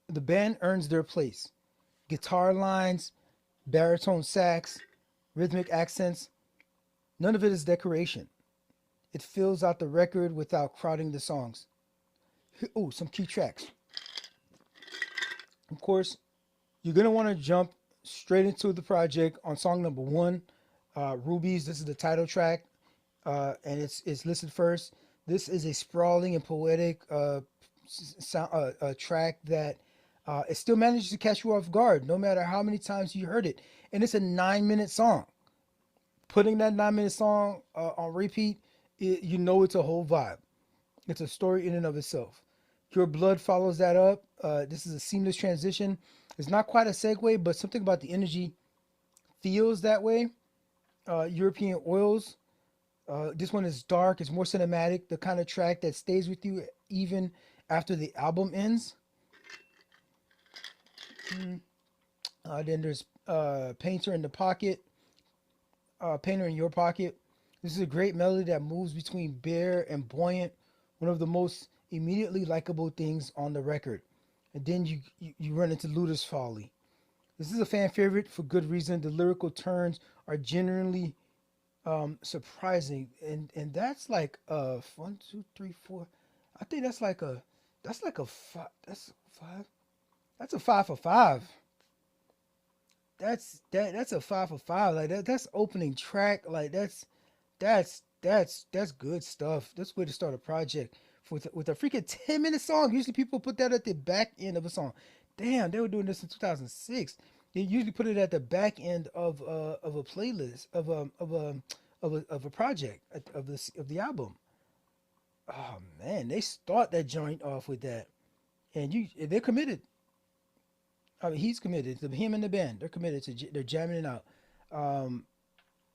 The band earns their place. Guitar lines, baritone sax, rhythmic accents, none of it is decoration. It fills out the record without crowding the songs. Oh, some key tracks. Of course, you're going to want to jump straight into the project on song number 1, Rubies. This is the title track, and it's listed first. This is a sprawling and poetic track that it still manages to catch you off guard, no matter how many times you heard it. And it's a 9-minute song. Putting that 9-minute song on repeat, you know it's a whole vibe. It's a story in and of itself. Your Blood follows that up. This is a seamless transition. It's not quite a segue, but something about the energy feels that way. European Oils. This one is dark. It's more cinematic. The kind of track that stays with you even after the album ends. Then there's Painter in the Pocket. Painter in Your Pocket. This is a great melody that moves between bare and buoyant. One of the most immediately likable things on the record. And then you run into Luda's Folly. This is a fan favorite for good reason. The lyrical turns are genuinely surprising, and that's like 1, 2, 3, 4. I think that's like a 5. That's 5. That's a 5 for 5. That's a 5 for 5. Like that's opening track. Like that's good stuff. That's way to start a project with a freaking 10-minute song. Usually people put that at the back end of a song. Damn, they were doing this in 2006. They usually put it at the back end of a playlist of a project of the album. Oh man, they start that joint off with that, and they're committed. I mean, he's committed. Him and the band, they're committed to. They're jamming it out.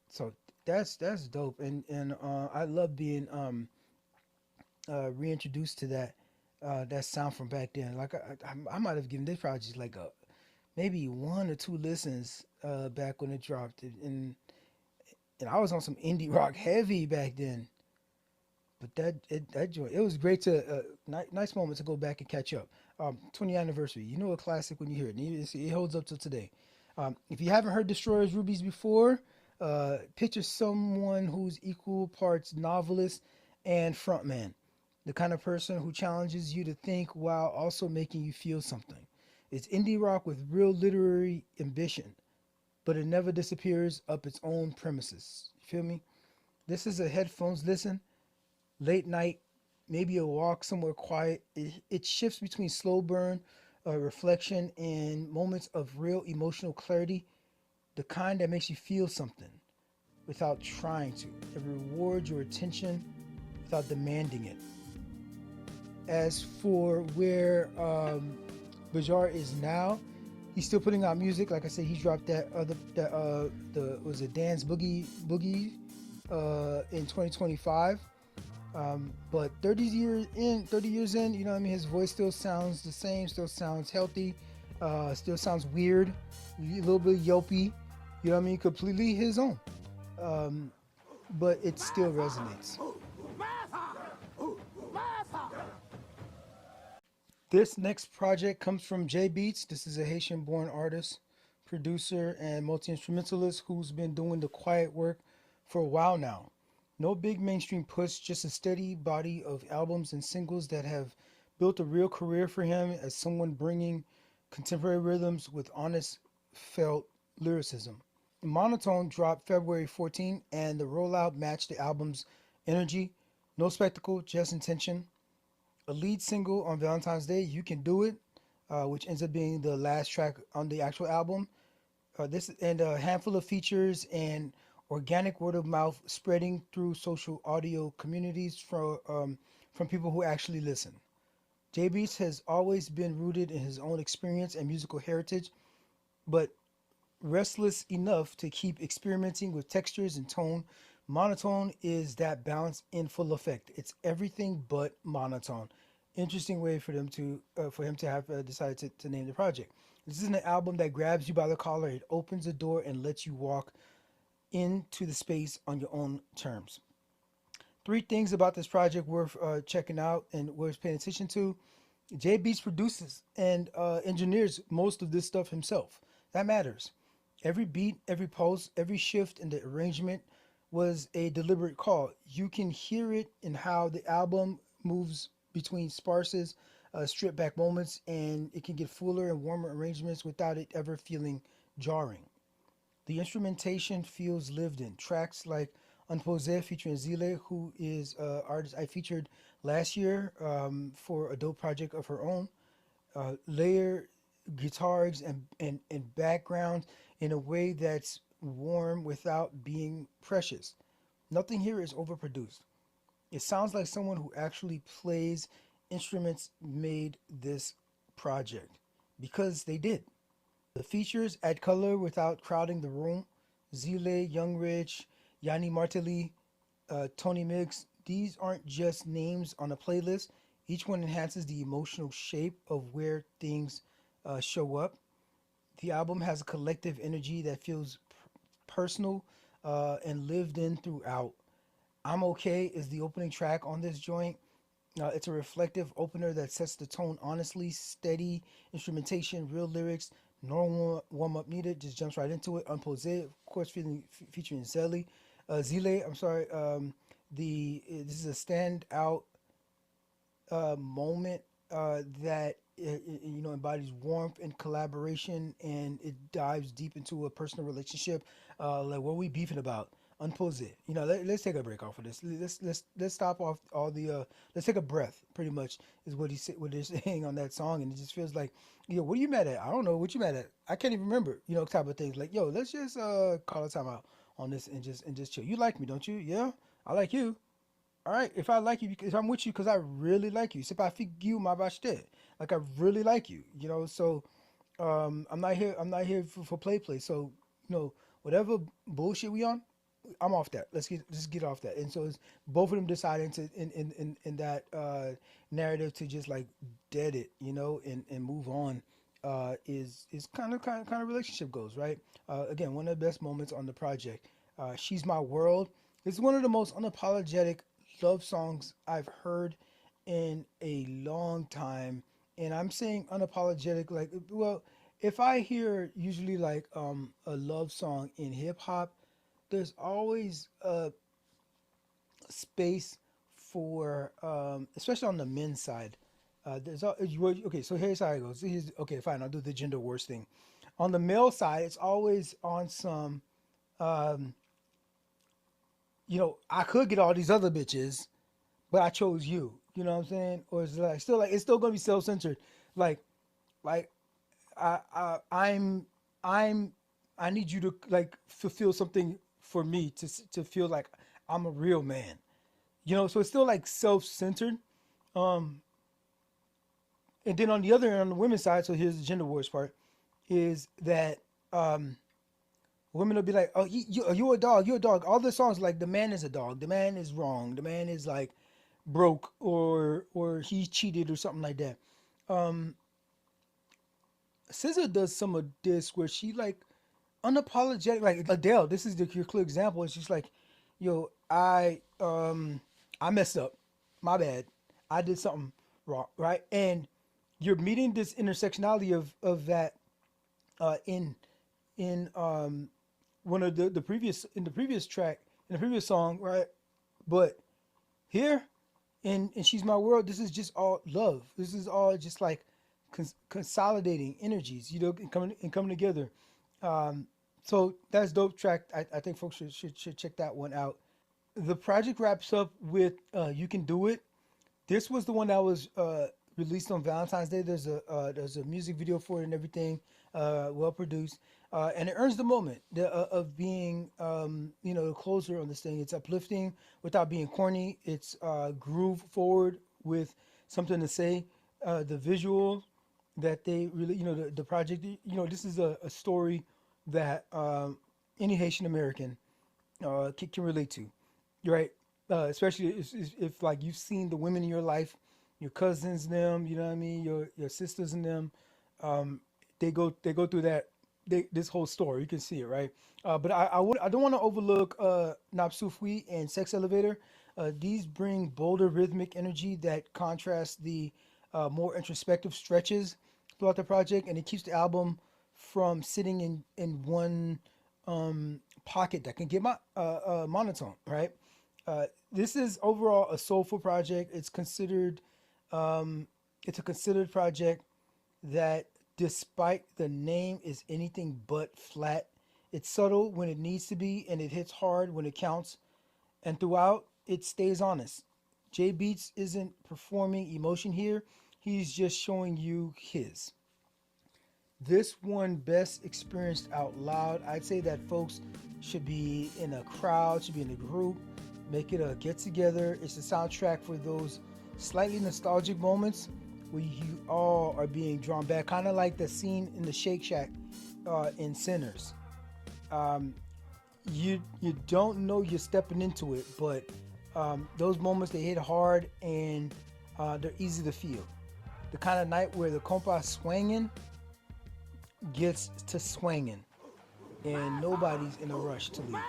So that's dope, and I love being reintroduced to that sound from back then. Like I might have given this project like maybe 1 or 2 listens back when it dropped, and I was on some indie rock heavy back then. But that joint, it was great to nice moment to go back and catch up. 20th anniversary, you know, a classic when you hear it. It holds up till today. If you haven't heard Destroyers Rubies before, picture someone who's equal parts novelist and frontman, the kind of person who challenges you to think while also making you feel something. It's indie rock with real literary ambition, but it never disappears up its own premises. You feel me? This is a headphones listen, late night, maybe a walk somewhere quiet. It shifts between slow burn, reflection, and moments of real emotional clarity, the kind that makes you feel something without trying to. It rewards your attention without demanding it. As for where Foggieraw is now, he's still putting out music. Like I said, he dropped was it Dance Boogie in 2025. But 30 years in, you know what I mean, his voice still sounds the same, still sounds healthy, still sounds weird, a little bit yelpy, you know what I mean, completely his own. But it still resonates. This next project comes from JBEATZ. This is a Haitian-born artist, producer, and multi-instrumentalist who's been doing the quiet work for a while now. No big mainstream push, just a steady body of albums and singles that have built a real career for him as someone bringing contemporary rhythms with honest, felt lyricism. Monotone dropped February 14, and the rollout matched the album's energy. No spectacle, just intention. A lead single on Valentine's Day, You Can Do It, which ends up being the last track on the actual album. This and a handful of features and organic word of mouth spreading through social audio communities from people who actually listen. JBEATZ has always been rooted in his own experience and musical heritage, but restless enough to keep experimenting with textures and tone. Monotone is that balance in full effect. It's everything but monotone. interesting way for them to for him to have decided to name the project. This is an album that grabs you by the collar. It opens the door and lets you walk into the space on your own terms. Three things about this project worth checking out and worth paying attention to. JBEATZ produces and engineers most of this stuff himself. That matters. Every beat, every pulse, every shift in the arrangement was a deliberate call. You can hear it in how the album moves between sparses, stripped back moments, and it can get fuller and warmer arrangements without it ever feeling jarring. The instrumentation feels lived in. Tracks like Unposé featuring Zile, who is an artist I featured last year for a dope project of her own, layer guitars and backgrounds in a way that's warm without being precious. Nothing here is overproduced. It sounds like someone who actually plays instruments made this project, because they did. The features add color without crowding the room. Zile, Young Rich, Yanni Martelly, Tony Mix, these aren't just names on a playlist. Each one enhances the emotional shape of where things show up. The album has a collective energy that feels personal and lived in throughout. I'm Okay is the opening track on this joint. It's a reflective opener that sets the tone honestly, steady instrumentation, real lyrics, no warm-up needed, just jumps right into it. Unposé, of course, featuring Zile. This is a standout moment that embodies warmth and collaboration, and it dives deep into a personal relationship. Like, what are we beefing about? Unposé. Let's take a break off of this. Let's stop off all the. Let's take a breath. Pretty much is what they're saying on that song, and it just feels like, what are you mad at? I don't know what you mad at. I can't even remember. Type of things like, let's just call a time out on this and just chill. You like me, don't you? Yeah, I like you. All right, if I like you, if I'm with you because I really like you, if I fig you my bashte, like I really like you, So I'm not here for play. So whatever bullshit we on, I'm off that. Let's get off that. And so it's both of them deciding to in that narrative to just like dead it, and move on. Is kind of relationship goes, right? Again, one of the best moments on the project. She's My World. It's one of the most unapologetic love songs I've heard in a long time. And I'm saying unapologetic, like, well, if I hear usually like a love song in hip hop, there's always a space for, especially on the men's side. Okay, so here's how it goes. Okay, fine, I'll do the gender wars thing. On the male side, it's always on some, I could get all these other bitches, but I chose you. You know what I'm saying? Or it's like it's still gonna be self-centered. Like I need you to like fulfill something for me to feel like I'm a real man. So it's still like self-centered. And then on the women's side, so here's the gender wars part, is that women will be like, oh, you're a dog, you're a dog. All the songs like the man is a dog, the man is wrong, the man is like broke or he cheated or something like that. SZA does some of this where she like unapologetic, like Adele. This is your clear example. It's just like, I messed up, my bad, I did something wrong, right? And you're meeting this intersectionality of that in one of the previous track, in the previous song, right? But here in She's My World, this is just all love. This is all just like consolidating energies, and coming together. So that's dope track. I think folks should check that one out. The project wraps up with You Can Do It. This was the one that was released on Valentine's Day. There's a music video for it and everything, well produced, and it earns the moment of being the closer on this thing. It's uplifting without being corny. It's groove forward with something to say. The visual that they really, the project, this is a story that any Haitian American can relate to, right? Especially if like you've seen the women in your life your cousins and them, you know what I mean, your sisters and them, they go through this whole story. You can see it, right? But I don't want to overlook Napsufwi and Sex Elevator. These bring bolder rhythmic energy that contrasts the more introspective stretches throughout the project, and it keeps the album from sitting in one pocket that can get monotone, right? This is overall a soulful project. It's a considered project that, despite the name, is anything but flat. It's subtle when it needs to be, and it hits hard when it counts. And throughout, it stays honest. JBEATZ isn't performing emotion here. He's just showing you his. This one best experienced out loud. I'd say that folks should be in a crowd, should be in a group, make it a get together. It's a soundtrack for those slightly nostalgic moments where you all are being drawn back, kind of like the scene in the Shake Shack in Sinners. You don't know you're stepping into it, but those moments, they hit hard and they're easy to feel. The kind of night where the compa swinging gets to swinging and nobody's in a rush to leave.